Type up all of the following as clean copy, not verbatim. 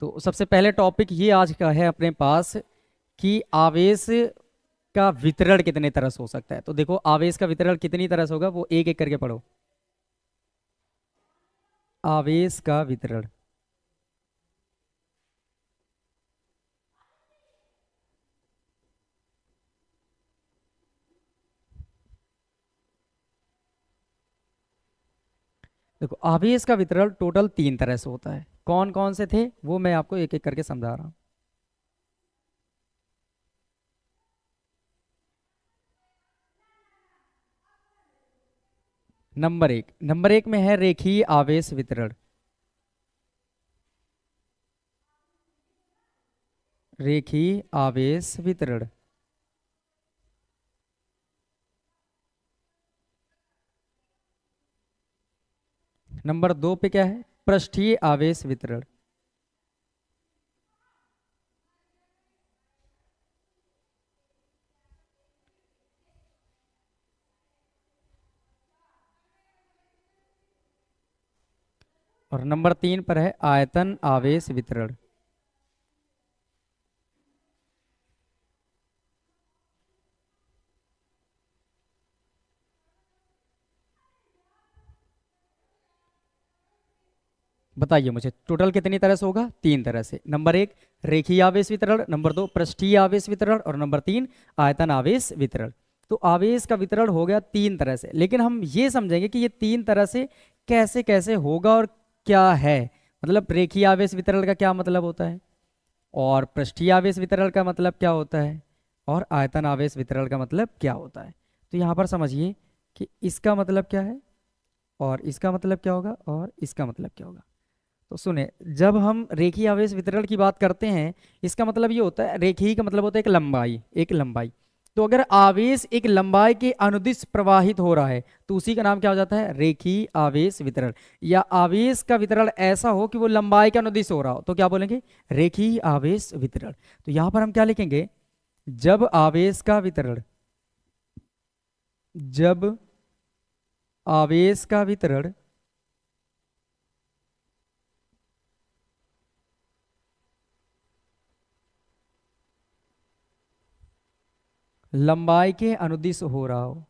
तो सबसे पहले टॉपिक ये आज का है अपने पास कि आवेश का वितरण कितने तरह से हो सकता है। तो देखो आवेश का वितरण कितनी तरह से होगा वो एक एक करके पढ़ो। आवेश का वितरण, देखो आवेश का वितरण टोटल तीन तरह से होता है। कौन कौन से थे वो मैं आपको एक एक करके समझा रहा हूँ। नंबर एक में है रेखीय आवेश वितरण। रेखीय आवेश वितरण। नंबर दो पे क्या है? पृष्ठीय आवेश वितरण। और नंबर तीन पर है आयतन आवेश वितरण। बताइए मुझे टोटल कितनी तरह से होगा? तीन तरह से। नंबर एक रेखीय आवेश वितरण, नंबर दो पृष्ठीय आवेश वितरण और नंबर तीन आयतन आवेश वितरण। तो आवेश का वितरण हो गया तीन तरह से, लेकिन हम ये समझेंगे कि ये तीन तरह से कैसे कैसे होगा और क्या है। मतलब रेखीय आवेश वितरण का क्या मतलब होता है, और पृष्ठीय आवेश वितरण का मतलब क्या होता है, और आयतन आवेश वितरण का मतलब क्या होता है। तो यहाँ पर समझिए कि इसका मतलब क्या है, और इसका मतलब क्या होगा, और इसका मतलब क्या होगा। तो सुने, जब हम रेखीय आवेश वितरण की बात करते हैं, इसका मतलब ये होता है, रेखीय का मतलब होता है एक लंबाई, एक लंबाई। तो अगर आवेश एक लंबाई के अनुदिश प्रवाहित हो रहा है तो उसी का नाम क्या हो जाता है? रेखीय आवेश वितरण। या आवेश का वितरण ऐसा हो कि वो लंबाई के अनुदिश हो रहा हो तो क्या बोलेंगे? रेखीय आवेश वितरण। तो यहां पर हम क्या लिखेंगे? जब आवेश का वितरण, जब आवेश का वितरण लंबाई के अनुदिश हो रहा हो,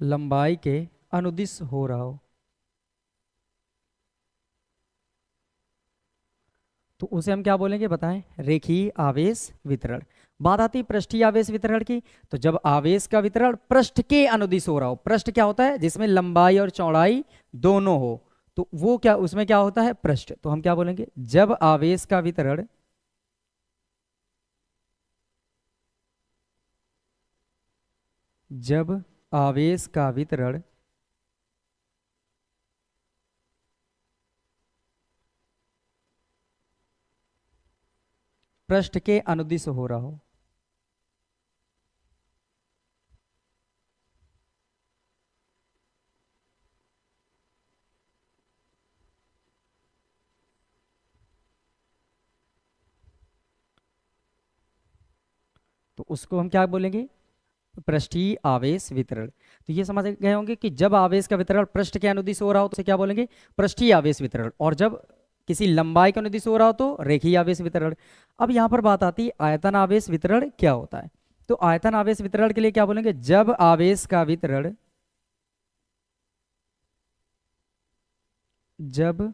लंबाई के अनुदिश हो रहा हो, तो उसे हम क्या बोलेंगे बताएं? रेखीय आवेश वितरण। बात आती है पृष्ठीय आवेश वितरण की। तो जब आवेश का वितरण पृष्ठ के अनुदिश हो रहा हो, पृष्ठ क्या होता है? जिसमें लंबाई और चौड़ाई दोनों हो, तो वो क्या, उसमें क्या होता है? पृष्ठ। तो हम क्या बोलेंगे? जब आवेश का वितरण, जब आवेश का वितरण पृष्ठ के अनुदिश हो रहा हो, तो उसको हम क्या बोलेंगे? पृष्ठीय आवेश वितरण। तो ये समझ गए होंगे कि जब आवेश का वितरण पृष्ठ के अनुदिश हो रहा हो तो उसे क्या बोलेंगे? पृष्ठीय आवेश वितरण। और जब किसी लंबाई के अनुदिश हो रहा हो तो रेखीय आवेश वितरण। अब यहां पर बात आती है आयतन आवेश वितरण क्या होता है। तो आयतन आवेश वितरण के लिए क्या बोलेंगे? जब आवेश का वितरण, जब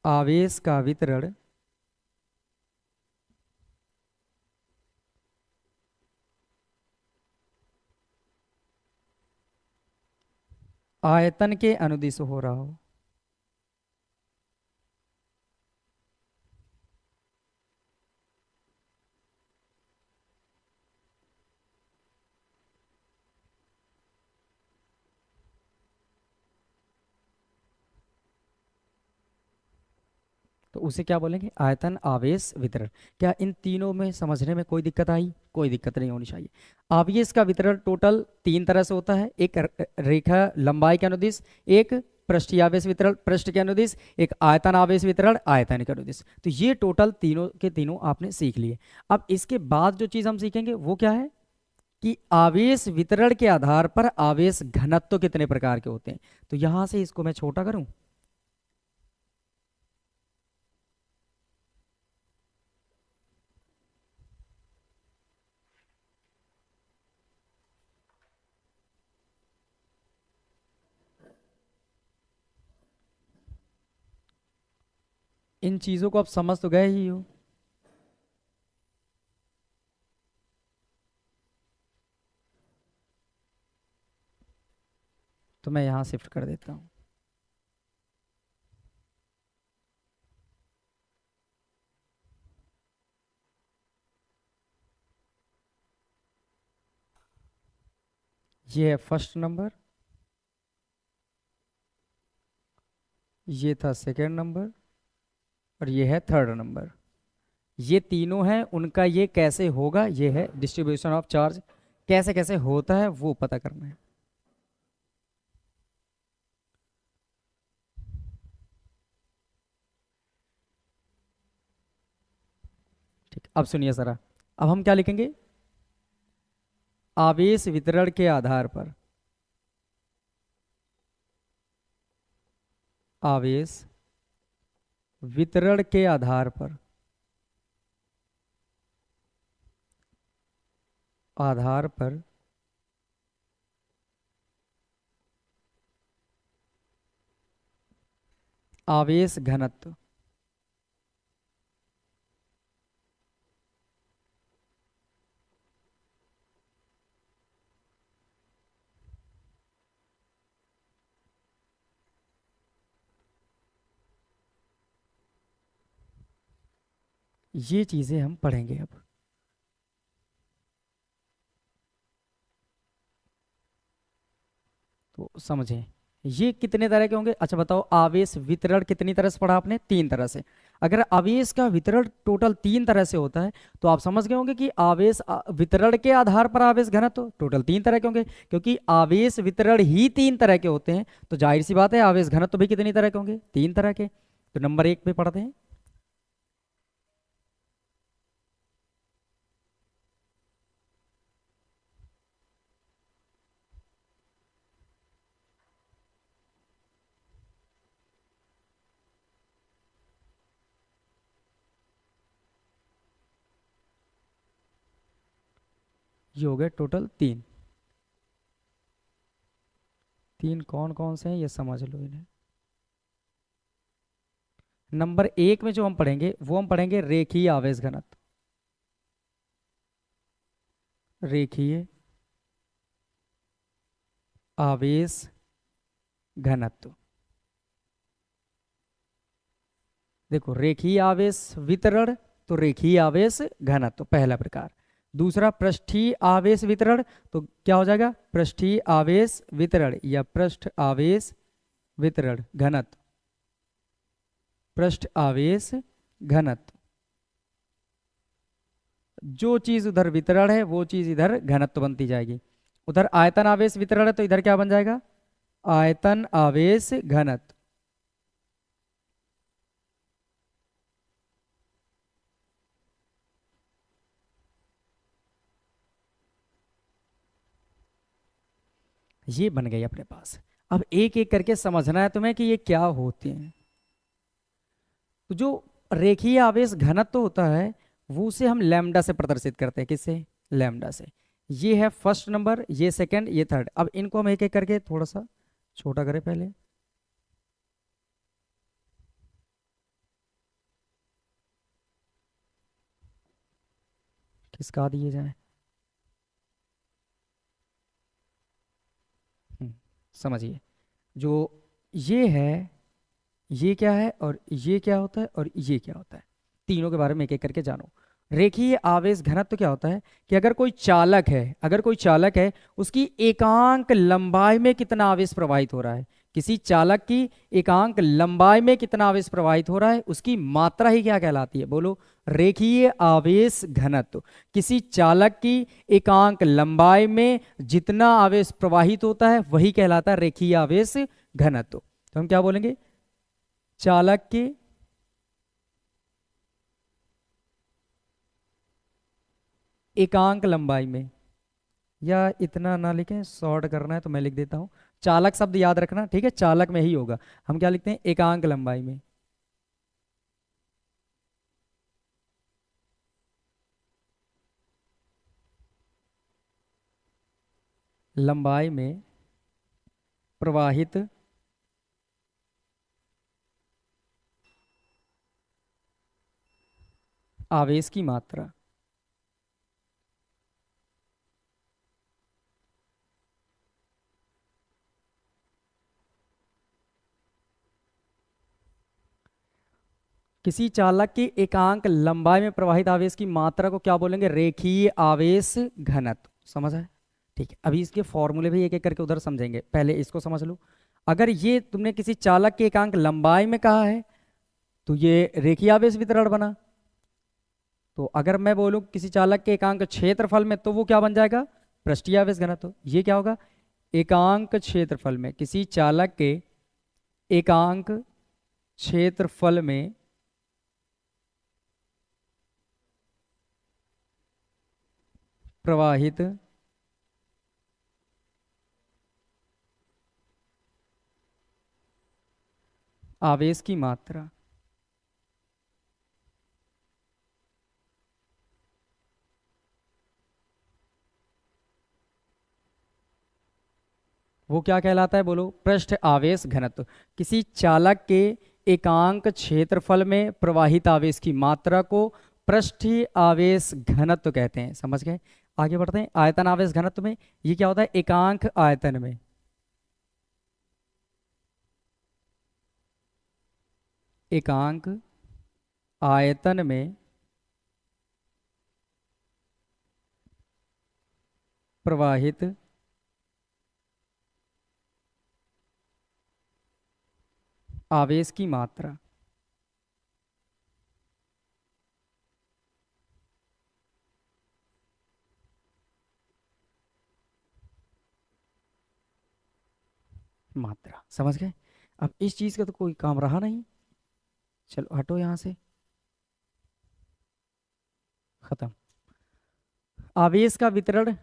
आवेश का वितरण आयतन के अनुदिश हो रहा हो, तो उसे क्या बोलेंगे? आयतन आवेश वितरण। क्या इन तीनों में समझने में कोई दिक्कत आई? कोई दिक्कत नहीं होनी चाहिए। आवेश का वितरण टोटल तीन तरह से होता है। एक रेखा लंबाई के अनुदिश, एक पृष्ठीय आवेश वितरण पृष्ठ के अनुदिश, एक आयतन आवेश वितरण आयतन के अनुदिश। तो ये टोटल तीनों के तीनों आपने सीख लिए। अब इसके बाद जो चीज हम सीखेंगे वो क्या है? कि आवेश वितरण के आधार पर आवेश घनत्व कितने प्रकार के होते हैं। तो यहां से इसको मैं छोटा करूं, इन चीजों को आप समझ तो गए ही हो। तो मैं यहां शिफ्ट कर देता हूं। ये है फर्स्ट नंबर, ये था सेकेंड नंबर, और ये है थर्ड नंबर। ये तीनों हैं, उनका ये कैसे होगा, ये है डिस्ट्रीब्यूशन ऑफ चार्ज। कैसे कैसे होता है वो पता करना है। ठीक, अब सुनिए जरा। अब हम क्या लिखेंगे, आवेश वितरण के आधार पर, आवेश वितरण के आधार पर, आधार पर आवेश घनत्व। ये चीजें हम पढ़ेंगे अब। तो समझें, ये कितने तरह के होंगे। अच्छा बताओ, आवेश वितरण कितनी तरह से पढ़ा आपने, तीन तरह से। अगर आवेश का वितरण टोटल तीन तरह से होता है तो आप समझ गए होंगे कि आवेश वितरण के आधार पर आवेश घनत्व टोटल तीन तरह के होंगे। क्योंकि आवेश वितरण ही तीन तरह के होते हैं तो जाहिर सी बात है आवेश घनत्व भी कितनी तरह के होंगे, तीन तरह के। तो नंबर एक पे पढ़ते हैं। ये हो गए टोटल तीन। तीन कौन कौन से हैं ये समझ लो इन्हें। नंबर एक में जो हम पढ़ेंगे वो हम पढ़ेंगे रेखीय आवेश घनत्व। रेखीय आवेश घनत्व। देखो, रेखीय आवेश वितरण तो रेखीय आवेश घनत्व पहला प्रकार। दूसरा पृष्ठीय आवेश वितरण, तो क्या हो जाएगा, पृष्ठीय आवेश वितरण या पृष्ठ आवेश वितरण घनत्व। पृष्ठ आवेश घनत्व, जो चीज उधर वितरण है वो चीज इधर घनत्व बनती जाएगी। उधर आयतन आवेश वितरण है तो इधर क्या बन जाएगा, आयतन आवेश घनत्व। ये बन गई अपने पास। अब एक एक करके समझना है तुम्हें कि ये क्या होते हैं। तो जो रेखीय आवेश घनत्व होता है वो उसे हम लैम्डा से प्रदर्शित करते हैं। किससे, लैम्डा से। ये है फर्स्ट नंबर, ये सेकंड, ये थर्ड। अब इनको हम एक एक करके थोड़ा सा छोटा करें पहले। किसका दिए जाए, समझिए। जो ये है, ये क्या है और ये क्या होता है और ये क्या होता है, तीनों के बारे में एक एक करके जानो। रेखीय आवेश घनत्व क्या होता है कि अगर कोई चालक है, अगर कोई चालक है उसकी एकांक लंबाई में कितना आवेश प्रवाहित हो रहा है, किसी चालक की एकांक लंबाई में कितना आवेश प्रवाहित हो रहा है, उसकी मात्रा ही क्या कहलाती है, बोलो, रेखीय आवेश घनत्व। किसी चालक की एकांक लंबाई में जितना आवेश प्रवाहित होता है वही कहलाता है रेखीय आवेश घनत्व। तो हम क्या बोलेंगे, चालक के एकांक लंबाई में, या इतना ना लिखें, शॉर्ट करना है तो मैं लिख देता हूँ। चालक शब्द याद रखना, ठीक है, चालक में ही होगा। हम क्या लिखते हैं, एकांक लंबाई में। लंबाई में प्रवाहित आवेश की मात्रा। किसी चालक की एकांक लंबाई में प्रवाहित आवेश की मात्रा को क्या बोलेंगे, रेखीय आवेश घनत्व। समझ आए? ठीक है, अभी इसके फॉर्मूले भी एक एक करके उधर समझेंगे, पहले इसको समझ लो। अगर ये तुमने किसी चालक के एकांक लंबाई में कहा है तो ये रेखीय आवेश वितरण बना। तो अगर मैं बोलूं किसी चालक के एकांक क्षेत्रफल में, तो वो क्या बन जाएगा, पृष्ठीय आवेश घनत्व। ये क्या होगा, एकांक क्षेत्रफल में, किसी चालक के एकांक क्षेत्रफल में प्रवाहित आवेश की मात्रा। वो क्या कहलाता है, बोलो, पृष्ठ आवेश घनत्व। किसी चालक के एकांक क्षेत्रफल में प्रवाहित आवेश की मात्रा को पृष्ठीय आवेश घनत्व कहते हैं। समझ गए? आगे बढ़ते हैं। आयतन आवेश घनत्व में ये क्या होता है, एकांक आयतन में, एकांक आयतन में प्रवाहित आवेश की मात्रा। मात्रा, समझ गए? अब इस चीज का तो कोई काम रहा नहीं, चलो हटो यहां से, खत्म। आवेश का वितरण,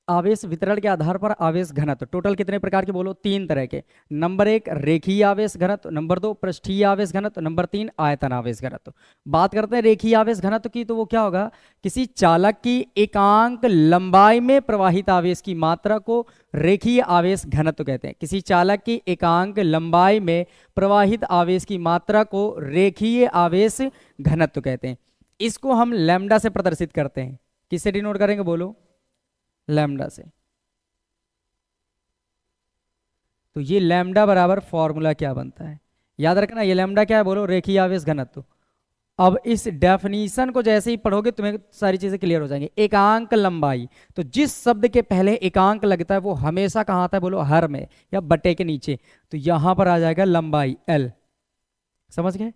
आवेश वितरण के आधार पर आवेश घनत्व टोटल कितने प्रकार के, बोलो, तीन तरह के। नंबर एक रेखीय आवेश घनत्व, नंबर दो पृष्ठीय आवेश घनत्व, नंबर तीन आयतन आवेश घनत्व। बात करते हैं रेखीय आवेश घनत्व की, तो वो क्या होगा, किसी चालक की एकांक लंबाई में प्रवाहित आवेश की मात्रा को रेखीय आवेश घनत्व कहते हैं। किसी चालक की एकांक लंबाई में प्रवाहित आवेश की मात्रा को रेखीय आवेश घनत्व कहते हैं। इसको हम लैम्डा से प्रदर्शित करते हैं। किससे डिनोट करेंगे, बोलो, लैम्डा से। तो ये लैम्डा बराबर फॉर्मूला क्या बनता है, याद रखना, ये लैम्डा क्या है, बोलो, रेखीय आवेश घनत्व। अब इस डेफिनीशन को जैसे ही पढ़ोगे तुम्हें सारी चीजें क्लियर हो जाएंगी। एकांक लंबाई, तो जिस शब्द के पहले एकांक लगता है वो हमेशा कहाँ आता है, बोलो, हर में या बटे के नीचे। तो यहां पर आ जाएगा लंबाई एल। समझ गए?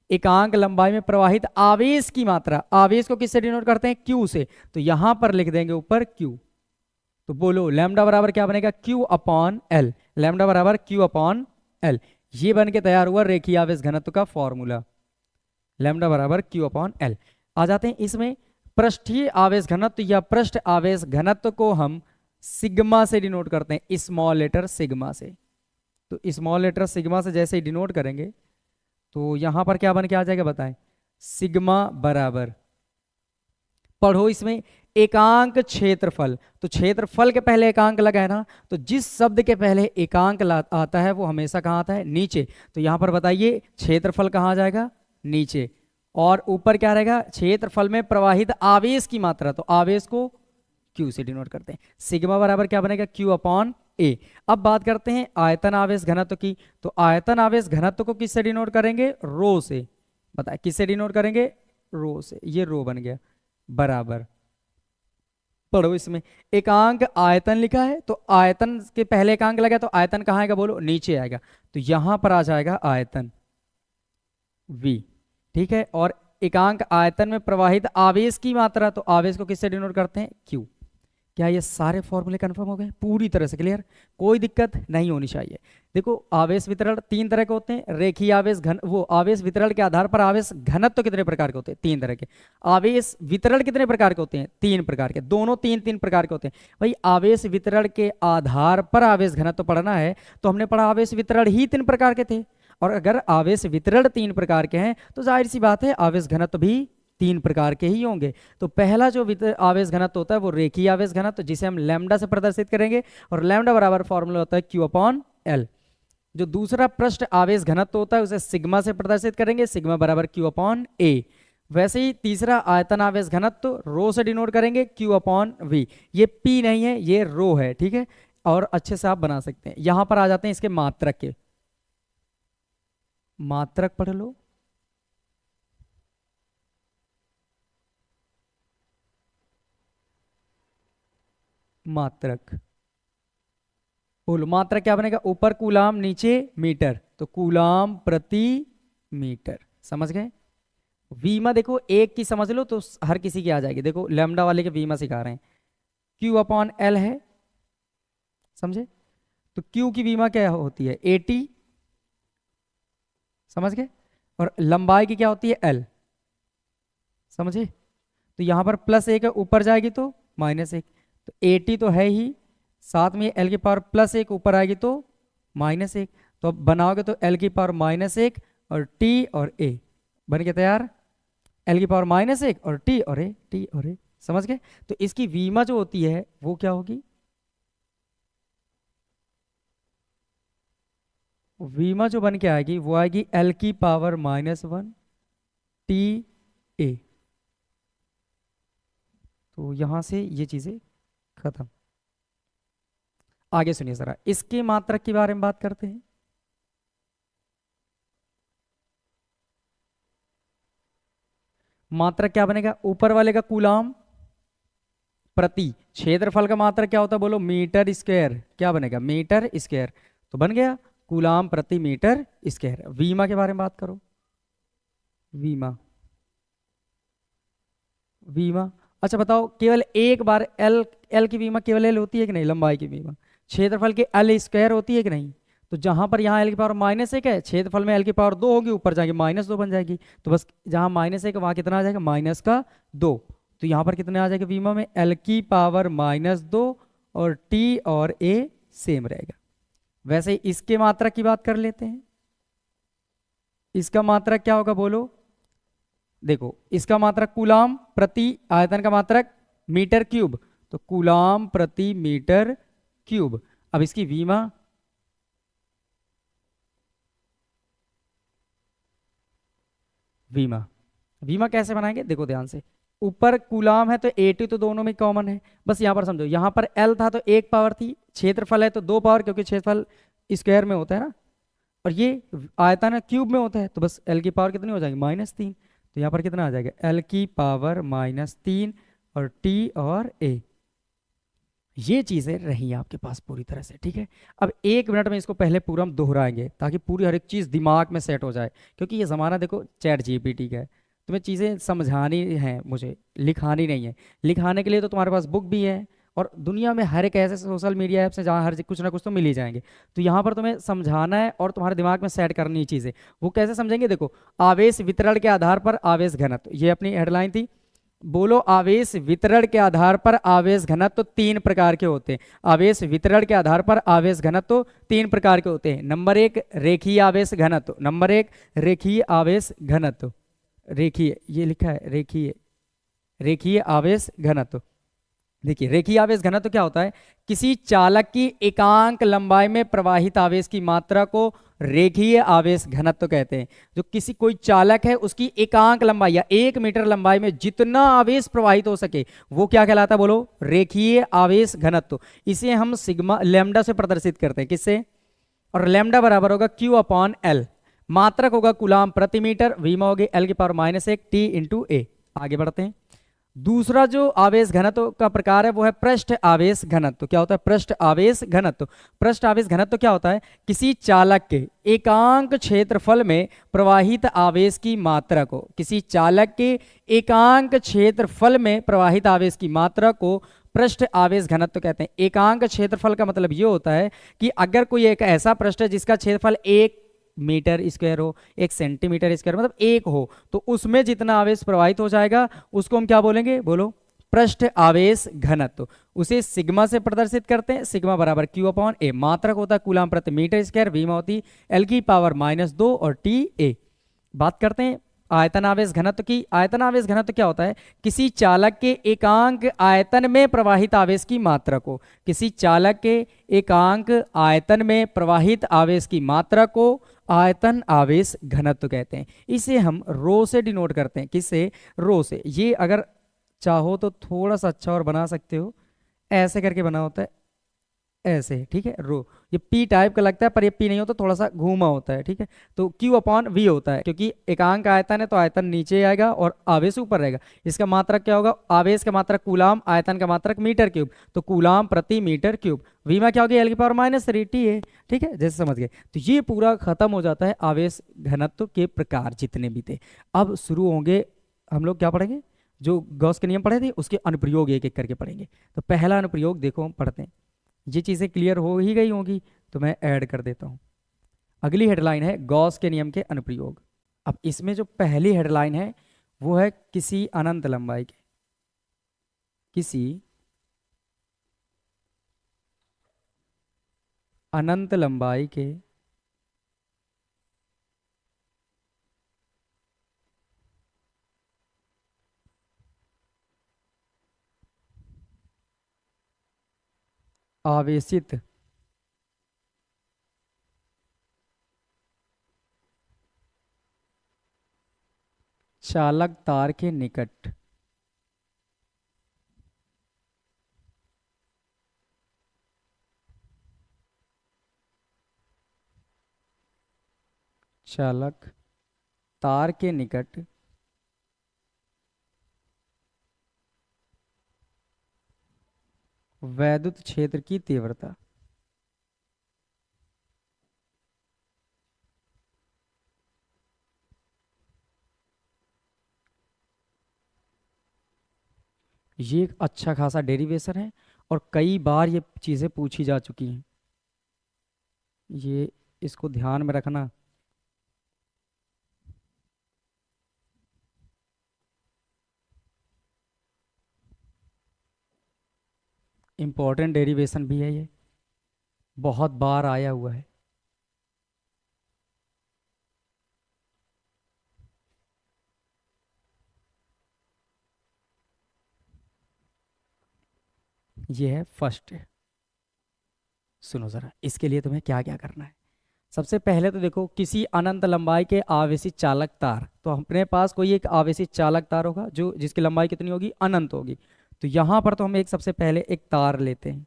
एकांक लंबाई में प्रवाहित आवेश की मात्रा, आवेश को किससे डिनोट करते हैं, क्यू से। तो यहां पर लिख देंगे ऊपर क्यू। तो बोलो लैम्डा बराबर क्या बनेगा, क्यू अपॉन एल। लैम्डा बराबर क्यू अपॉन एल। ये बन के तैयार हुआ रेखीय आवेश घनत्व का फॉर्मूला, लैम्डा बराबर क्यू अपॉन एल। आ जाते हैं इसमें पृष्ठीय आवेश घनत्व या पृष्ठ आवेश घनत्व को हम सिग्मा से डिनोट करते हैं, स्मॉल लेटर सिग्मा से। तो स्मॉल लेटर सिग्मा से जैसे ही डिनोट करेंगे तो यहां पर क्या बन के आ जाएगा, बताएं, सिग्मा बराबर, पढ़ो इसमें, एकांक क्षेत्रफल। तो क्षेत्रफल के पहले एकांक लगा है ना, तो जिस शब्द के पहले एकांक आता है वो हमेशा कहाँ आता है, नीचे। तो यहां पर बताइए क्षेत्रफल कहाँ आ जाएगा, नीचे। और ऊपर क्या रहेगा, क्षेत्रफल में प्रवाहित आवेश की मात्रा, तो आवेश को क्यू से डिनोट करते हैं। सिग्मा बराबर क्या बनेगा, क्यू अपॉन ए। अब बात करते हैं आयतन आवेश घनत्व की। तो आयतन आवेश घनत्व को किससे डिनोट करेंगे, रो से। बताए किससे डिनोट करेंगे, रो से। ये रो बन गया बराबर, पढ़ो इसमें, एकांक आयतन लिखा है तो आयतन के पहले एकांक लगा तो आयतन कहाँ आएगा, बोलो, नीचे आएगा। तो यहां पर आ जाएगा आयतन V। ठीक है, और एकांक आयतन में प्रवाहित आवेश की मात्रा, तो आवेश को किससे डिनोट करते हैं, Q। क्या ये सारे फॉर्मूले कंफर्म हो गए? पूरी तरह से क्लियर, कोई दिक्कत नहीं होनी चाहिए। देखो आवेश वितरण तीन तरह के होते हैं, रेखीय आवेश घन, वो आवेश वितरण के आधार पर आवेश घनत्व तो कितने प्रकार के होते हैं? तीन तरह के। आवेश वितरण कितने प्रकार के होते हैं? तीन प्रकार के, दोनों तीन तीन प्रकार के होते हैं। भाई आवेश वितरण के आधार पर आवेश घनत्व पढ़ना है तो हमने पढ़ा आवेश वितरण ही तीन प्रकार के थे, और अगर आवेश वितरण तीन प्रकार के हैं तो जाहिर सी बात है आवेश घनत्व भी तीन प्रकार के ही होंगे। तो पहला जो आवेश घनत्व होता है वो रेखीय आवेश घनत्व, जिसे हम लैम्डा से प्रदर्शित करेंगे, और लैम्डा बराबर फॉर्मूला होता है Q/L। जो दूसरा पृष्ठ आवेश घनत्व होता है उसे सिग्मा से प्रदर्शित करेंगे, सिग्मा बराबर Q/A। वैसे ही तीसरा आयतन आवेश घनत्व रो से डिनोट करेंगे, Q/V। ये P नहीं है, ये रो है, ठीक है, और अच्छे से आप बना सकते हैं। यहां पर आ जाते हैं इसके मात्रक के, मात्रक पढ़ लो। मात्रक बोलो, मात्रक क्या बनेगा? ऊपर कूलाम नीचे मीटर, तो कूलाम प्रति मीटर। समझ गए? वीमा देखो एक की समझ लो तो हर किसी की आ जाएगी। देखो लैम्डा वाले के वीमा सिखा रहे हैं, Q/L है, समझे? तो Q की वीमा क्या होती है? 80, समझ गए? और लंबाई की क्या होती है? L, समझे? तो यहां पर +1 है, ऊपर जाएगी तो -1, तो 80 तो है ही, साथ में L की पावर +1 ऊपर आएगी तो -1, तो अब बनाओगे तो L की पावर -1 और T और A बन के तैयार। L की पावर -1 और T और A, T और A, समझ गए? तो इसकी वीमा जो होती है वो क्या होगी? वीमा जो बन के आएगी वो आएगी L की पावर -1 T A। तो यहां से ये चीजें खत्म। आगे सुनिए जरा, इसके मात्रक के बारे में बात करते हैं। मात्रक क्या बनेगा? ऊपर वाले का कूलाम प्रति क्षेत्रफल का मात्रक क्या होता है? बोलो, मीटर स्क्वायर। क्या बनेगा? Metre square. तो बन गया कूलाम प्रति मीटर स्क्वायर। वीमा के बारे में बात करो। वीमा, वीमा अच्छा बताओ, केवल एक बार एल की वीमा केवल एल होती है कि नहीं? लंबाई की वीमा क्षेत्रफल की एल स्क्वायर होती है कि नहीं? तो जहां पर यहाँ एल की पावर -1 है, क्षेत्रफल में एल की पावर 2 होगी, ऊपर जाएगी -2 बन जाएगी। तो बस जहां -1 वहां कितना आ जाएगा? -2। तो यहाँ पर कितने आ जाएगा वीमा में? एल की पावर -2 और टी और ए सेम रहेगा। वैसे इसके मात्रक की बात कर लेते हैं। इसका मात्रक क्या होगा बोलो? देखो इसका मात्रक कूलाम प्रति आयतन का मात्रक मीटर क्यूब, तो कूलाम प्रति मीटर क्यूब। अब इसकी वीमा, वीमा वीमा कैसे बनाएंगे? देखो ध्यान से, ऊपर कूलाम है तो 80 तो दोनों में कॉमन है, बस यहां पर समझो, यहां पर एल था तो 1 पावर थी, क्षेत्रफल है तो 2 पावर, क्योंकि क्षेत्रफल स्क्वायर में होता है ना, और ये आयतन क्यूब में होता है, तो बस एल की पावर कितनी हो जाएगी? -3। तो यहाँ पर कितना आ जाएगा? एल की पावर -3 और टी और ए। ये चीज़ें रही आपके पास पूरी तरह से, ठीक है। अब 1 मिनट में इसको पहले पूरा हम दोहराएंगे ताकि पूरी हर एक चीज़ दिमाग में सेट हो जाए, क्योंकि ये ज़माना देखो ChatGPT का है, तुम्हें चीज़ें समझानी है, मुझे लिखानी नहीं है। लिखाने के लिए तो तुम्हारे पास बुक भी है, और दुनिया में हर एक ऐसे सोशल मीडिया ऐप्स हैं जहाँ हर कुछ ना कुछ तो मिल ही जाएंगे। तो यहाँ पर तुम्हें समझाना है और तुम्हारे दिमाग में सेट करनी है चीज़ें। वो कैसे समझेंगे? देखो, आवेश वितरण के आधार पर आवेश घनत्व, ये अपनी हेडलाइन थी। बोलो, आवेश वितरण के आधार पर आवेश घनत्व 3 प्रकार के होते हैं। आवेश वितरण के आधार पर आवेश घनत्व 3 प्रकार के होते हैं। नंबर 1 रेखीय आवेश घनत्व, नंबर 1 रेखीय आवेश घनत्व, रेखीय, ये लिखा है रेखीय, रेखीय आवेश घनत्व। देखिए रेखीय आवेश घनत्व क्या होता है? किसी चालक की एकांक लंबाई में प्रवाहित आवेश की मात्रा को रेखीय आवेश घनत्व कहते हैं। जो किसी कोई चालक है उसकी एकांक लंबाई या 1 मीटर लंबाई में जितना आवेश प्रवाहित हो सके वो क्या कहलाता है? बोलो, रेखीय आवेश घनत्व। इसे हम सिग्मा लैम्डा से प्रदर्शित करते हैं। किससे? और लैम्डा बराबर होगा Q/L। मात्रक होगा कूलाम प्रति मीटर, वीमा होगी L की पावर -1 T × A। आगे बढ़ते हैं। दूसरा जो आवेश घनत्व का प्रकार है वो है पृष्ठ आवेश घनत्व। क्या होता है? पृष्ठ आवेश घनत्व। पृष्ठ आवेश घनत्व क्या होता है? किसी चालक के एकांक क्षेत्रफल में प्रवाहित आवेश की मात्रा को, किसी चालक के एकांक क्षेत्रफल में प्रवाहित आवेश की मात्रा को पृष्ठ आवेश घनत्व कहते हैं। एकांक क्षेत्रफल का मतलब ये होता है कि अगर कोई एक ऐसा पृष्ठ है जिसका क्षेत्रफल 1 मीटर स्क्वायर हो, 1 सेंटीमीटर स्क्वायर मतलब 1 हो, तो उसमें जितना आवेश प्रवाहित हो जाएगा उसको हम क्या बोलेंगे, बोलो, पृष्ठ आवेश घनत्व। उसे सिग्मा से प्रदर्शित करते हैं, सिग्मा बराबर क्यू अपॉन ए। मात्रक होता है कूलाम प्रति मीटर स्क्वायर, वी में होती एल की पावर -2 और टी ए। बात करते हैं आयतन आवेश घनत्व की। आयतन आवेश घनत्व क्या होता है, किसी चालक के एकांक आयतन में प्रवाहित आवेश की मात्रा को, किसी चालक के एकांक आयतन में प्रवाहित आवेश की मात्रा को आयतन आवेश घनत्व कहते हैं। इसे हम रो से डिनोट करते हैं। किससे, रो से। ये अगर चाहो तो थोड़ा सा अच्छा और बना सकते हो, ऐसे करके बना होता है, ऐसे, ठीक है, रो। ये पी टाइप का लगता है पर ये पी नहीं होता, थोड़ा सा घूमा होता है, ठीक है। तो क्यू अपॉन वी होता है, क्योंकि एकांक आयतन है तो आयतन नीचे आएगा और आवेश ऊपर रहेगा। इसका मात्रक क्या होगा, आवेश का मात्रक कूलाम, आयतन का मात्रक मीटर क्यूब, तो कूलाम प्रति मीटर क्यूब। वी में क्या होगी, एल की पावर -3 टी है, ठीक है, जैसे समझ गए। तो ये पूरा खत्म हो जाता है आवेश घनत्व के प्रकार जितने भी थे। अब शुरू होंगे हम लोग क्या पढ़ेंगे, जो गॉस के नियम पढ़े थे उसके अनुप्रयोग एक एक करके पढ़ेंगे। तो पहला अनुप्रयोग देखो हम पढ़ते हैं। ये चीज़ें क्लियर हो ही गई होंगी तो मैं ऐड कर देता हूँ। अगली हेडलाइन है गॉस के नियम के अनुप्रयोग। अब इसमें जो पहली हेडलाइन है वो है किसी अनंत लंबाई के, किसी अनंत लंबाई के आवेशित चालक तार के निकट चालक तार के निकट वैद्युत क्षेत्र की तीव्रता, ये एक अच्छा खासा डेरिवेशन है और कई बार ये चीज़ें पूछी जा चुकी हैं, ये इसको ध्यान में रखना। इंपॉर्टेंट डेरिवेशन भी है, ये बहुत बार आया हुआ है। ये है फर्स्ट। सुनो जरा, इसके लिए तुम्हें क्या क्या करना है। सबसे पहले तो देखो, किसी अनंत लंबाई के आवेशित चालक तार, तो अपने पास कोई एक आवेशित चालक तार होगा जो जिसकी लंबाई कितनी होगी, अनंत होगी। तो यहां पर तो हम एक सबसे पहले एक तार लेते हैं।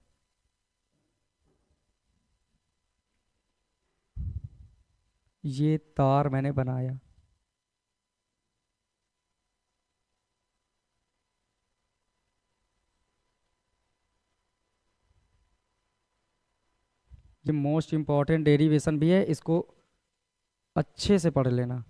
ये तार मैंने बनाया, ये मोस्ट इंपॉर्टेंट डेरिवेशन भी है, इसको अच्छे से पढ़ लेना।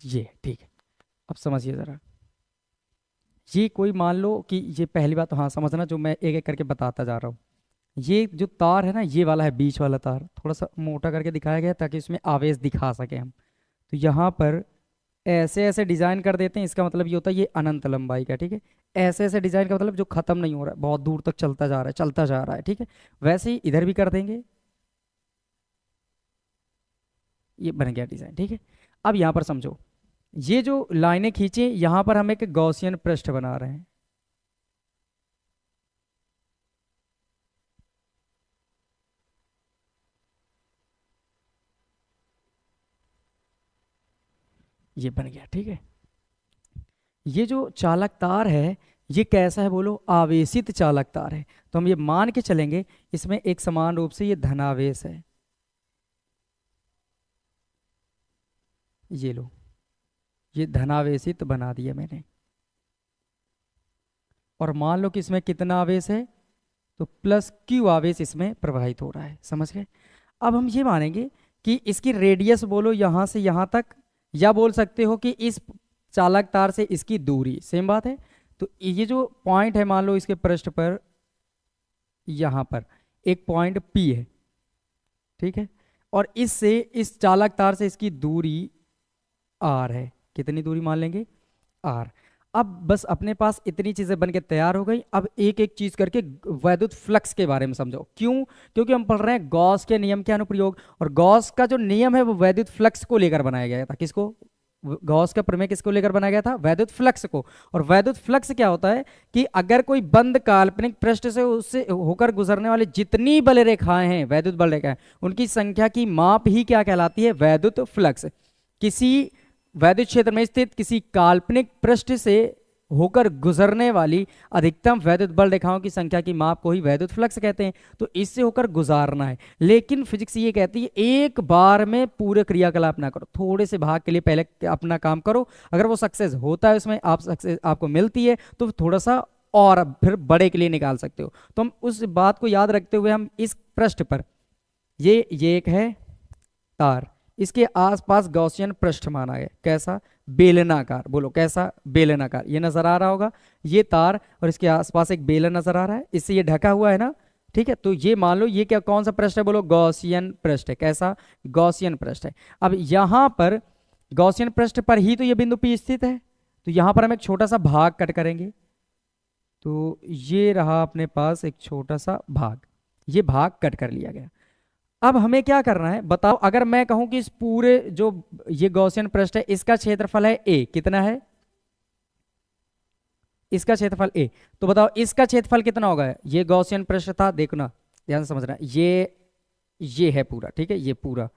ये ठीक है, अब समझिए ज़रा। ये कोई मान लो कि ये पहली बात तो हाँ समझना, जो मैं एक एक करके बताता जा रहा हूँ। ये जो तार है ना, ये वाला है बीच वाला तार, थोड़ा सा मोटा करके दिखाया गया है ताकि इसमें आवेश दिखा सके हम। तो यहाँ पर ऐसे ऐसे डिजाइन कर देते हैं, इसका मतलब ये होता है ये अनंत लंबाई का, ठीक है। ऐसे ऐसे डिजाइन का मतलब जो खत्म नहीं हो रहा है, बहुत दूर तक चलता जा रहा है, चलता जा रहा है, ठीक है। वैसे ही इधर भी कर देंगे, ये बन गया डिजाइन, ठीक है। अब यहाँ पर समझो, ये जो लाइनें खींचे यहाँ पर हम एक गॉसियन पृष्ठ बना रहे हैं। ये बन गया, ठीक है। ये जो चालक तार है ये कैसा है, बोलो, आवेशित चालक तार है। तो हम ये मान के चलेंगे इसमें एक समान रूप से ये धनावेश है, ये लो, ये धनावेशित बना दिया मैंने। और मान लो कि इसमें कितना आवेश है, तो प्लस क्यू आवेश इसमें प्रवाहित हो रहा है। समझ गए? अब हम ये मानेंगे कि इसकी रेडियस बोलो यहां से यहां तक, या बोल सकते हो कि इस चालक तार से इसकी दूरी, सेम बात है। तो ये जो पॉइंट है, मान लो इसके पृष्ठ पर यहां पर एक पॉइंट P है, ठीक है, और इससे इस चालक तार से इसकी दूरी R है। कितनी दूरी मान लेंगे? R। अब बस अपने पास इतनी चीजें बन के तैयार हो गई। अब एक एक चीज करके वैद्युत फ्लक्स के बारे में समझो। क्यों? क्योंकि हम पढ़ रहे हैं गॉस के नियम के अनुप्रयोग, और गॉस का जो नियम है वो वैद्युत फ्लक्स को लेकर बनाया गया था। किसको? गॉस का प्रमेय किसको लेकर बनाया गया था? वैद्युत फ्लक्स को। और वैद्युत फ्लक्स क्या होता है कि अगर कोई बंद काल्पनिक पृष्ठ से उससे होकर गुजरने वाली जितनी बल रेखाएं हैं, वैद्युत बल रेखाएं, उनकी संख्या की माप ही क्या कहलाती है? वैद्युत फ्लक्स। किसी वैद्युत क्षेत्र में स्थित किसी काल्पनिक पृष्ठ से होकर गुजरने वाली अधिकतम वैद्युत बल रेखाओं की संख्या की माप को ही वैद्युत फ्लक्स कहते हैं। तो इससे होकर गुजारना है। लेकिन फिजिक्स ये कहती है एक बार में पूरे क्रियाकलाप ना करो, थोड़े से भाग के लिए पहले अपना काम करो। अगर वो सक्सेस होता है, उसमें आप सक्सेस आपको मिलती है, तो थोड़ा सा और फिर बड़े के लिए निकाल सकते हो। तो हम उस बात को याद रखते हुए हम इस पृष्ठ पर ये एक है तार, इसके आसपास गॉसियन पृष्ठ माना गया। कैसा? बेलनाकार। बोलो कैसा? बेलनाकार। ये नजर आ रहा होगा, ये तार, और इसके आसपास एक बेलन नजर आ रहा है, इससे ये ढका हुआ है ना, ठीक है। तो ये मान लो ये क्या, कौन सा पृष्ठ है? बोलो गॉसियन पृष्ठ है। कैसा? गॉसियन पृष्ठ है। अब यहां पर गॉसियन पृष्ठ पर ही तो ये बिंदु P स्थित है। तो यहां पर हम एक छोटा सा भाग कट करेंगे। तो ये रहा अपने पास एक छोटा सा भाग, ये भाग कट कर लिया गया। अब हमें क्या करना है बताओ? अगर मैं कहूं कि इस पूरे जो ये गॉसियन पृष्ठ है, इसका क्षेत्रफल है A, कितना है? इसका क्षेत्रफल A, तो बताओ इसका क्षेत्रफल कितना होगा? ये गॉसियन पृष्ठ था, देखना ध्यान से समझना, ये है पूरा, ठीक है, ये पूरा,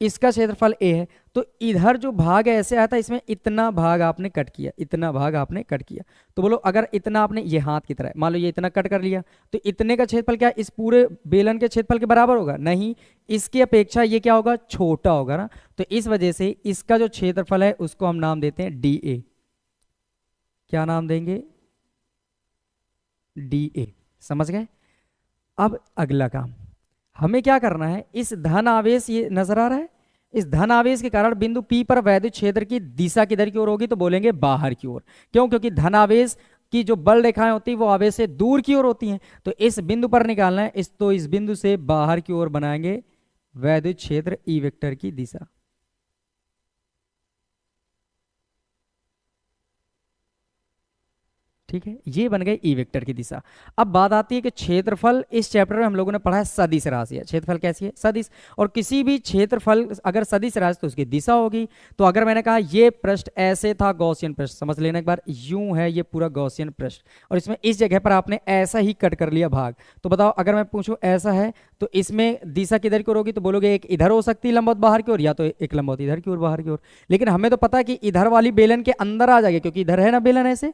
इसका क्षेत्रफल A है। तो इधर जो भाग है ऐसे आया था, इसमें इतना भाग आपने कट किया, इतना भाग आपने कट किया। तो बोलो अगर इतना आपने, ये हाथ की तरह मान लो ये इतना कट कर लिया, तो इतने का क्षेत्रफल क्या इस पूरे बेलन के क्षेत्रफल के बराबर होगा? नहीं, इसकी अपेक्षा ये क्या होगा? छोटा होगा ना। तो इस वजह से इसका जो क्षेत्रफल है उसको हम नाम देते हैं DA। क्या नाम देंगे? DA। समझ गए? अब अगला काम हमें क्या करना है, इस धन आवेश, ये नजर आ रहा है, इस धन आवेश के कारण बिंदु P पर वैद्युत क्षेत्र की दिशा किधर की ओर होगी? तो बोलेंगे बाहर की ओर। क्यों? क्योंकि धन आवेश की जो बल रेखाएं होती है वो आवेश से दूर की ओर होती हैं। तो इस बिंदु पर निकालना है, इस बिंदु से बाहर की ओर बनाएंगे वैद्युत क्षेत्र E वेक्टर की दिशा। ठीक है, ये बन गई ई वेक्टर की दिशा। अब बात आती है कि क्षेत्रफल, इस चैप्टर में हम लोगों ने पढ़ा है सदिश राशि है। क्षेत्रफल कैसी है? सदिश। और किसी भी क्षेत्रफल अगर सदिश राशि तो उसकी दिशा होगी। तो अगर मैंने कहा ये पृष्ठ ऐसे था गॉसियन पृष्ठ, समझ लेना एक बार, यूं है ये पूरा गॉसियन पृष्ठ, और इसमें इस जगह पर आपने ऐसा ही कट कर लिया भाग। तो बताओ अगर मैं पूछूं ऐसा है तो इसमें दिशा किधर की ओर होगी? तो बोलोगे एक इधर हो सकती है लंबवत बाहर की ओर, या तो एक लंबवत इधर की ओर बाहर की ओर। लेकिन हमें तो पता है कि इधर वाली बेलन के अंदर आ जाएगी, क्योंकि इधर है ना बेलन ऐसे।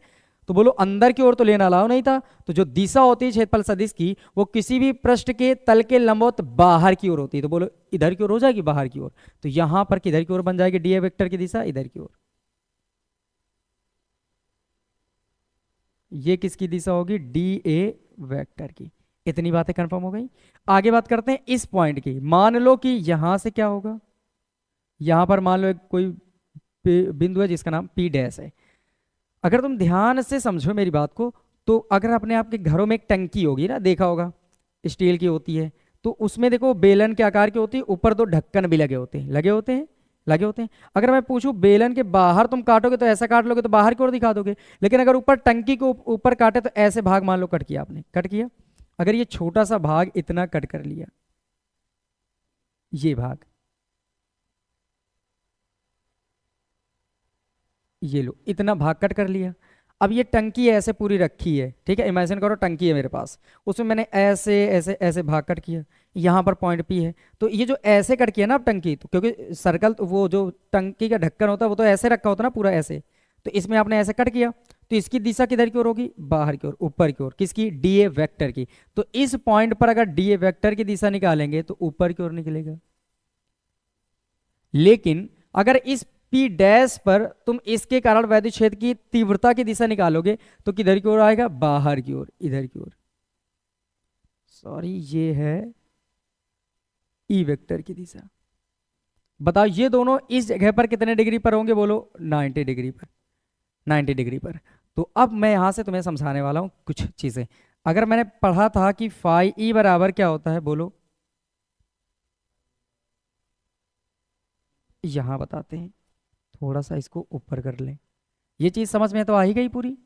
तो बोलो अंदर की ओर तो लेना अलाउ नहीं था। तो जो दिशा होती है क्षेत्रफल सदिश की, वो किसी भी पृष्ठ के तल के लंबवत बाहर की ओर होती है। तो बोलो इधर की ओर हो जाएगी, बाहर की ओर। तो यहां पर किधर की ओर बन जाएगी डीए वेक्टर की दिशा? इधर की ओर। ये किसकी दिशा होगी? डीए वेक्टर की। इतनी बातें कंफर्म हो गई। आगे बात करते हैं इस पॉइंट की। मान लो कि यहां से क्या होगा, यहां पर मान लो एक कोई बिंदु है जिसका नाम P डैश है। अगर तुम ध्यान से समझो मेरी बात को, तो अगर अपने आपके घरों में एक टंकी होगी ना, देखा होगा, स्टील की होती है, तो उसमें देखो बेलन के आकार की होती है, ऊपर दो ढक्कन भी लगे होते हैं, लगे होते हैं, लगे होते हैं। अगर मैं पूछूं बेलन के बाहर तुम काटोगे तो ऐसा काट लोगे तो बाहर की ओर दिखा दोगे, लेकिन अगर ऊपर टंकी को ऊपर काटे तो ऐसे भाग मान लो कट किया आपने, कट किया। अगर ये छोटा सा भाग इतना कट कर लिया, ये भाग, ये लो इतना भाग कट कर लिया। अब ये टंकी ऐसे पूरी रखी है, ठीक है, इमेजिन करो टंकी है मेरे पास, उसमें मैंने ऐसे ऐसे ऐसे भाग कट किया, यहाँ पर पॉइंट P है। तो ये जो ऐसे कट किया ना अब टंकी, तो क्योंकि सर्कल, तो वो जो टंकी का ढक्कन होता है वो तो ऐसे रखा होता है ना पूरा ऐसे, तो इसमें आपने ऐसे कट किया, तो इसकी दिशा किधर की ओर होगी? बाहर की ओर, ऊपर की ओर। किसकी? डीए वेक्टर की। तो इस पॉइंट पर अगर डीए वेक्टर की दिशा निकालेंगे तो ऊपर की ओर निकलेगा। लेकिन अगर इस पी डैश पर तुम इसके कारण वैद्युत क्षेत्र की तीव्रता की दिशा निकालोगे तो किधर की ओर आएगा, बाहर की ओर, इधर की ओर। सॉरी, ये है ई वेक्टर की दिशा। बताओ ये दोनों इस जगह पर कितने डिग्री पर होंगे, बोलो 90 डिग्री पर। 90 डिग्री पर। तो अब मैं यहां से तुम्हें समझाने वाला हूं कुछ चीजें। अगर मैंने पढ़ा था कि फाई ई बराबर क्या होता है, बोलो। यहां बताते हैं, थोड़ा सा इसको ऊपर कर लें। ये चीज समझ में तो आ ही गई पूरी।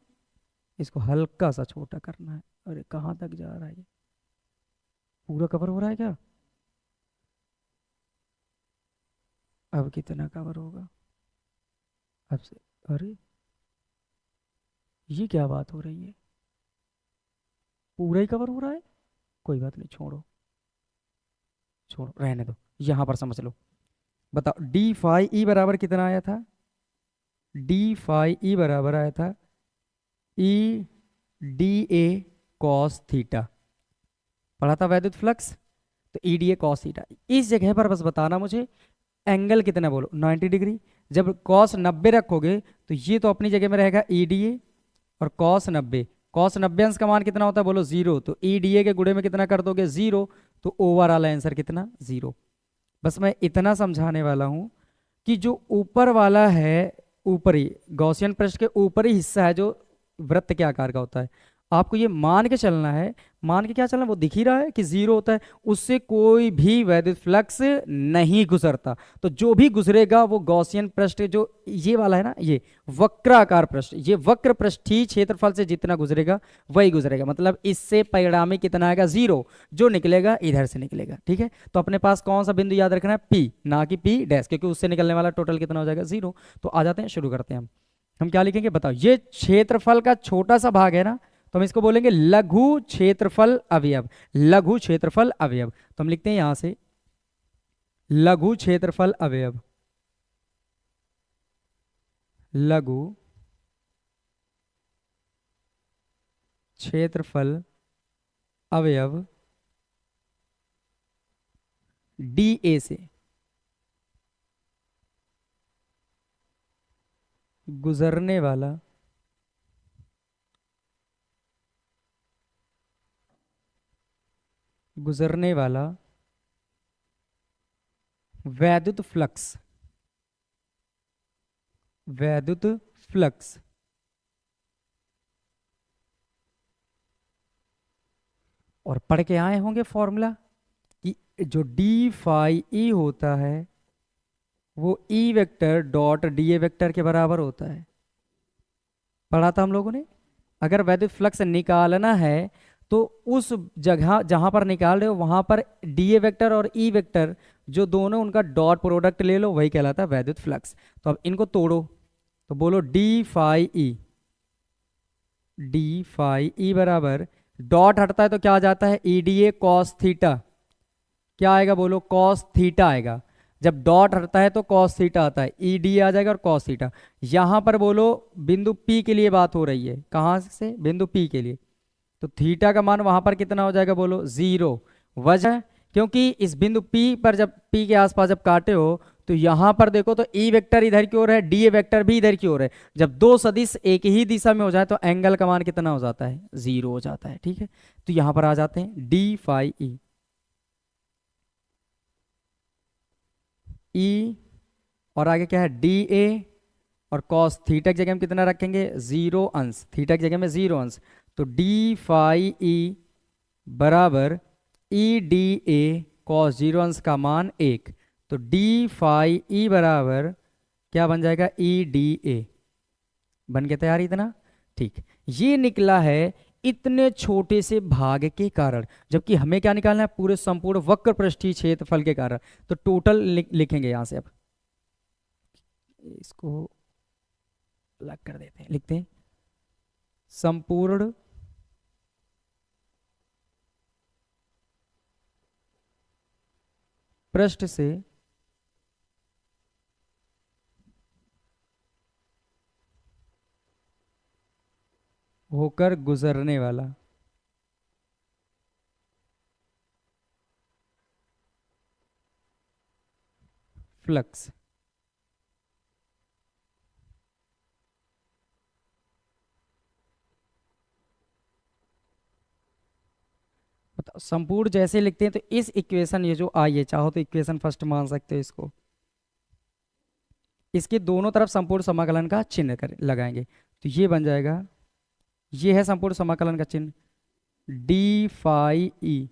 इसको हल्का सा छोटा करना है। अरे कहाँ तक जा रहा है ये, पूरा कवर हो रहा है क्या? अब कितना कवर होगा अब से? अरे ये क्या बात हो रही है, पूरा ही कवर हो रहा है। कोई बात नहीं, छोड़ो छोड़ो, रहने दो। यहां पर समझ लो। बताओ डी फाई ई बराबर कितना आया था, डी फाई ई बराबर आया था ई डी ए कॉस थीटा। पढ़ा था वैद्युत फ्लक्स, तो ई डी ए कॉस थीटा। इस जगह पर बस बताना मुझे एंगल कितना, बोलो 90 डिग्री। जब कॉस 90 रखोगे तो ये तो अपनी जगह में रहेगा ई डी ए, और कॉस 90, कॉस 90 अंश का मान कितना होता है, बोलो 0। तो ई डी ए के गुणे में कितना कर दोगे, 0। तो ओवरऑल आंसर कितना, 0। बस मैं इतना समझाने वाला हूं कि जो ऊपर वाला है, ऊपरी गॉसियन पृष्ठ के ऊपरी हिस्सा है जो वृत्त के आकार का होता है, आपको ये मान के चलना है। मान के क्या चलना है, वो दिख ही रहा है कि 0 होता है। उससे कोई भी वैद्युत फ्लक्स नहीं गुजरता। तो जो भी गुजरेगा वो गॉसियन पृष्ठ, जो ये वाला है ना, ये वक्राकार पृष्ठ, ये वक्र पृष्ठीय क्षेत्रफल से जितना गुजरेगा वही गुजरेगा। मतलब इससे परिणामी कितना आएगा, 0। जो निकलेगा इधर से निकलेगा, ठीक है। तो अपने पास कौन सा बिंदु याद रखना है, पी, ना कि पी डैश, क्योंकि उससे निकलने वाला टोटल कितना हो जाएगा, 0। तो आ जाते हैं, शुरू करते हैं हम क्या लिखेंगे, बताओ। ये क्षेत्रफल का छोटा सा भाग है ना, तो हम इसको बोलेंगे लघु क्षेत्रफल अवयव। लघु क्षेत्रफल अवयव, तो हम लिखते हैं यहां से लघु क्षेत्रफल अवयव। लघु क्षेत्रफल अवयव डी ए से गुजरने वाला गुजरने वाला वैद्युत फ्लक्स, वैद्युत फ्लक्स। और पढ़ के आए होंगे फॉर्मूला कि जो डी फाई ई होता है वो E vector dot D A vector के बराबर होता है। पढ़ा था हम लोगों ने। अगर वैद्युत फ्लक्स निकालना है तो उस जगह जहां पर निकाल रहे हो वहां पर डी ए वेक्टर और ई वेक्टर जो दोनों उनका डॉट प्रोडक्ट ले लो, वही कहलाता है वैद्युत फ्लक्स। तो अब इनको तोड़ो, तो बोलो d phi E, d phi E बराबर, डॉट हटता है तो क्या आ जाता है, E d A cos theta. क्या आएगा, बोलो कॉस थीटा आएगा। जब डॉट हटता है तो कॉस थीटा आता है, ई डी आ जाएगा और कॉस थीटा। यहां पर बोलो बिंदु पी के लिए बात हो रही है, कहां से, बिंदु पी के लिए। तो थीटा का मान वहां पर कितना हो जाएगा, बोलो 0। वजह, क्योंकि इस बिंदु पी पर जब पी के आसपास जब काटे हो तो यहां पर देखो तो ई वेक्टर इधर की ओर है, डी ए वेक्टर भी इधर की ओर है। जब दो सदिश एक ही दिशा में हो जाए तो एंगल का मान कितना हो जाता है, 0 हो जाता है, ठीक है। तो यहां पर आ जाते हैं डी फाई ई, ई और आगे क्या है, डी ए, और कॉस थीटा की जगह में कितना रखेंगे, 0 अंश, थीटा की जगह में 0 अंश। तो डी फाई ई बराबर ई डी ए कॉस 0 अंश का मान 1। तो डी फाई ई बराबर क्या बन जाएगा, ई डी ए। बन के तैयार इतना, ठीक। ये निकला है इतने छोटे से भाग के कारण, जबकि हमें क्या निकालना है, पूरे संपूर्ण वक्र पृष्ठीय क्षेत्रफल के कारण। तो टोटल लिखेंगे यहां से। अब इसको अलग कर देते हैं, लिखते हैं संपूर्ण पृष्ठ से होकर गुजरने वाला फ्लक्स। बताओ संपूर्ण जैसे लिखते हैं तो इस इक्वेशन ये जो आई है, चाहो तो इक्वेशन फर्स्ट मान सकते हो इसको, इसके दोनों तरफ संपूर्ण समाकलन का चिन्ह कर लगाएंगे तो ये बन जाएगा, ये है संपूर्ण समाकलन का चिन्ह डी फाई ई,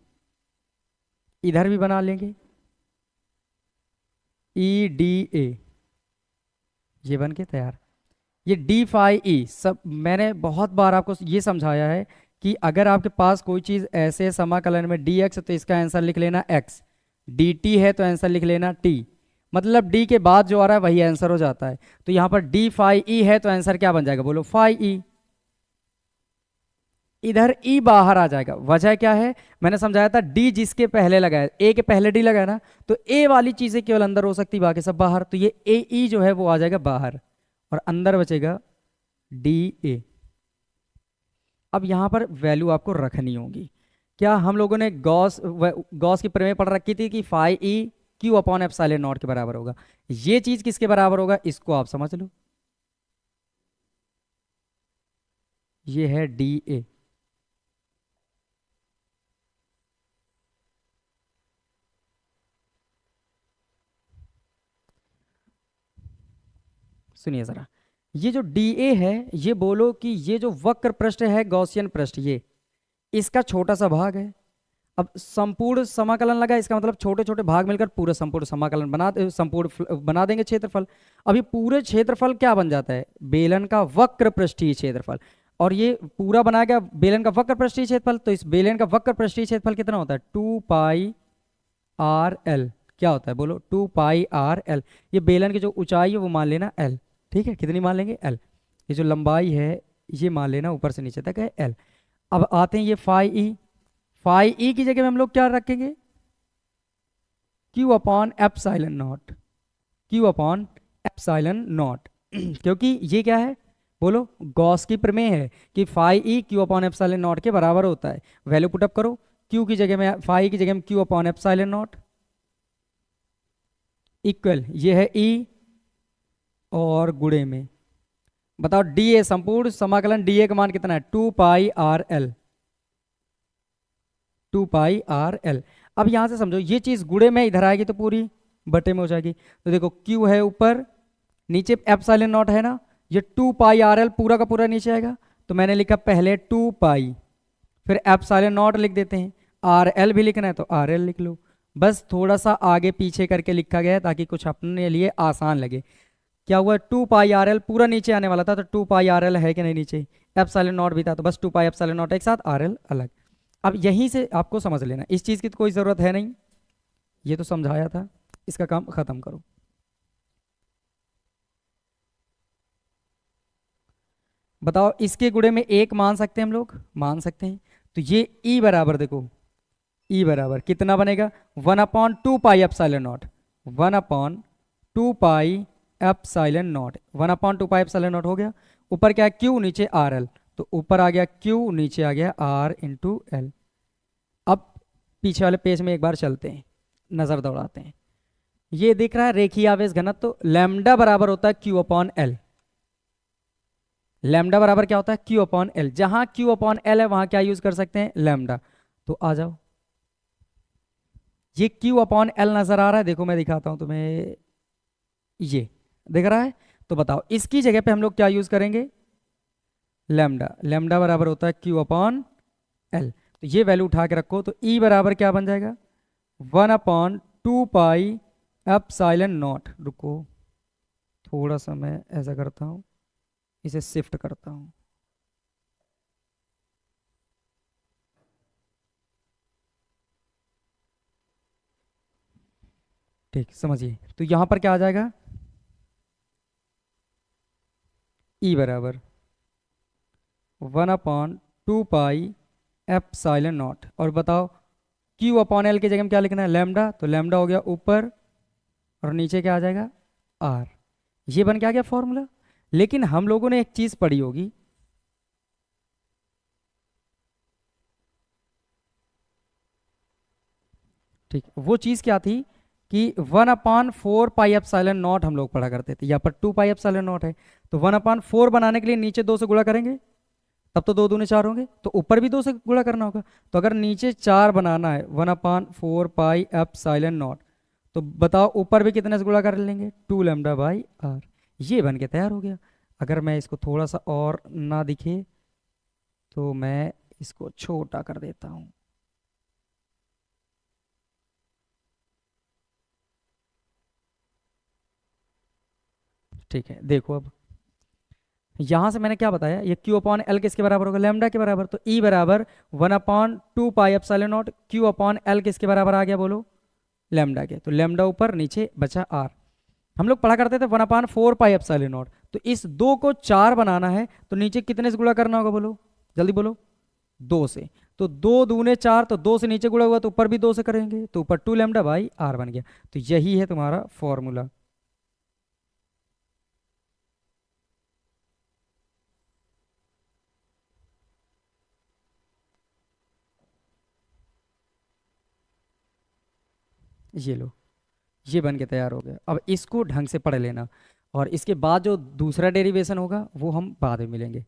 इधर भी बना लेंगे ई डी ए, ये बन के तैयार। ये डी फाई ई सब मैंने बहुत बार आपको ये समझाया है कि अगर आपके पास कोई चीज़ ऐसे समाकलन में डी एक्स तो इसका आंसर लिख लेना एक्स, डी टी है तो आंसर लिख लेना टी, मतलब डी के बाद जो आ रहा है वही आंसर हो जाता है। तो यहाँ पर डी फाई ई है तो आंसर क्या बन जाएगा, बोलो फाई ई। इधर ई बाहर आ जाएगा, वजह क्या है, मैंने समझाया था डी जिसके पहले लगा है, ए के पहले डी लगा है ना, तो ए वाली चीजें केवल अंदर हो सकती, बाकी सब बाहर, तो ये ए ई जो है वो आ जाएगा बाहर और अंदर बचेगा डी ए। अब यहां पर वैल्यू आपको रखनी होगी। क्या हम लोगों ने गॉस की प्रमेय पढ़ रखी थी कि phi E q upon epsilon naught के बराबर होगा, ये चीज किसके बराबर होगा इसको आप समझ लो, ये है डी ए। सुनिए जरा, ये जो डी ए है, ये बोलो कि ये जो वक्र पृष्ठ है गॉसियन पृष्ठ, ये इसका छोटा सा भाग है। अब संपूर्ण समाकलन लगा, इसका मतलब छोटे छोटे भाग मिलकर पूरा संपूर्ण समाकलन संपूर्ण बना देंगे क्षेत्रफल। अभी पूरे क्षेत्रफल क्या बन जाता है, बेलन का वक्र पृष्ठीय क्षेत्रफल, और ये पूरा बनाया गया बेलन का वक्र पृष्ठीय क्षेत्रफल, तो इस बेलन का वक्र पृष्ठीय क्षेत्रफल कितना होता है, 2 पाई आर एल। क्या होता है बोलो, 2 पाई आर एल। ये बेलन की जो ऊंचाई है वो मान लेना एल, ठीक है, कितनी मान लेंगे एल। ये जो लंबाई है ये मान लेना ऊपर से नीचे तक है एल। अब आते हैं ये फाई ई, फाई ई की जगह में हम लोग क्या रखेंगे, Q upon epsilon not, Q upon epsilon not क्योंकि ये क्या है बोलो, गॉस की प्रमेय है कि phi E q upon epsilon naught के बराबर होता है। वैल्यू पुटअप करो, क्यू की जगह में फाई की जगह में Q upon epsilon not equal, ये है ई और गुणे में बताओ डी ए, संपूर्ण समाकलन डी ए का मान कितना है, 2 पाई आर एल, 2 पाई आर एल। अब यहां से समझो ये चीज गुणे में इधर आएगी तो पूरी बटे में हो जाएगी, तो देखो क्यू है ऊपर, नीचे एप्सिलॉन नॉट है ना, ये 2 पाई आर एल पूरा का पूरा नीचे आएगा, तो मैंने लिखा पहले 2 पाई, फिर एप्सिलॉन नॉट लिख देते हैं, आर एल भी लिखना है तो आर एल लिख लो, बस थोड़ा सा आगे पीछे करके लिखा गया है ताकि कुछ अपने लिए आसान लगे। क्या हुआ, 2 पाई आर एल पूरा नीचे आने वाला था तो 2 पाई आर एल है कि नहीं नीचे, एप्सिलॉन नॉट भी था तो बस 2 पाई एप्सिलॉन नॉट एक साथ, आर एल अलग। अब यहीं से आपको समझ लेना, इस चीज़ की तो कोई ज़रूरत है नहीं, ये तो समझाया था, इसका काम खत्म करो। बताओ इसके गुणे में एक मान सकते हैं हम लोग, मान सकते हैं, तो ये ई बराबर देखो, ई बराबर कितना बनेगा, 1/2 pi epsilon not, 1/2 pi epsilon not, 1/2 pi epsilon not हो गया। ऊपर क्या है क्यू, नीचे आर एल, तो ऊपर आ गया क्यू, नीचे आ गया आर इंटू एल। अब पीछे वाले पेज में एक बार चलते हैं, नजर दौड़ाते हैं। ये दिख रहा है रेखीय आवेश घनत्व, तो लैम्डा बराबर होता है क्यू अपॉन एल, लैम्डा बराबर क्या होता है क्यू अपॉन एल, जहां क्यू अपॉन एल है वहां क्या यूज कर सकते हैं, लैम्डा। तो आ जाओ, ये क्यू अपॉन एल नजर आ रहा है, देखो मैं दिखाता हूं तुम्हें, ये दिख रहा है, तो बताओ इसकी जगह पे हम लोग क्या यूज करेंगे, लैम्डा, लैम्डा बराबर होता है क्यू अपॉन एल, तो ये वैल्यू उठा के रखो, तो ई बराबर क्या बन जाएगा, 1/2 पाई एप्सिलॉन नॉट। रुको थोड़ा सा मैं ऐसा करता हूं, इसे शिफ्ट करता हूं, ठीक समझिए, तो यहां पर क्या आ जाएगा, ई बराबर 1/2 पाई एप्सिलॉन नॉट, और बताओ क्यू अपॉन एल की जगह में क्या लिखना है, लैम्डा, तो लैम्डा हो गया ऊपर और नीचे क्या आ जाएगा आर, ये बन के आ गया फॉर्मूला। लेकिन हम लोगों ने एक चीज पढ़ी होगी, ठीक, वो चीज क्या थी कि 1/4 पाई एप्सिलॉन नॉट हम लोग पढ़ा करते थे, यहाँ पर 2 पाई एप्सिलॉन नॉट है, तो 1/4 बनाने के लिए नीचे 2 से गुणा करेंगे, तब तो 2 दूने 4 होंगे, तो ऊपर भी 2 से गुणा करना होगा। तो अगर नीचे 4 बनाना है 1/4 पाई एप्सिलॉन नॉट, तो बताओ ऊपर भी कितने से गुणा कर लेंगे, 2 लैम्डा/r। ये बन के तैयार हो गया। अगर मैं इसको थोड़ा सा और ना दिखे तो मैं इसको छोटा कर देता हूँ। ठीक है, देखो अब यहां से मैंने क्या बताया, ये Q/L किसके बराबर होगा, लैम्डा के बराबर। तो E बराबर 1/2 पाई एप्सिलॉन नॉट Q/L किसके बराबर आ गया बोलो, लैम्डा के। तो लैम्डा ऊपर, नीचे बचा R। हम लोग पढ़ा करते थे 1/4 पाई एप्सिलॉन नॉट। तो इस 2 को 4 बनाना है तो नीचे कितने से गुणा करना होगा बोलो, जल्दी बोलो, 2 से। तो 2 दूने 4, तो 2 से नीचे गुणा हुआ तो ऊपर भी 2 से करेंगे, तो ऊपर 2 लैम्डा/R बन गया। तो यही है तुम्हारा फॉर्मूला। ये लो, ये बन के तैयार हो गया। अब इसको ढंग से पढ़ लेना, और इसके बाद जो दूसरा डेरिवेशन होगा वो हम बाद में मिलेंगे।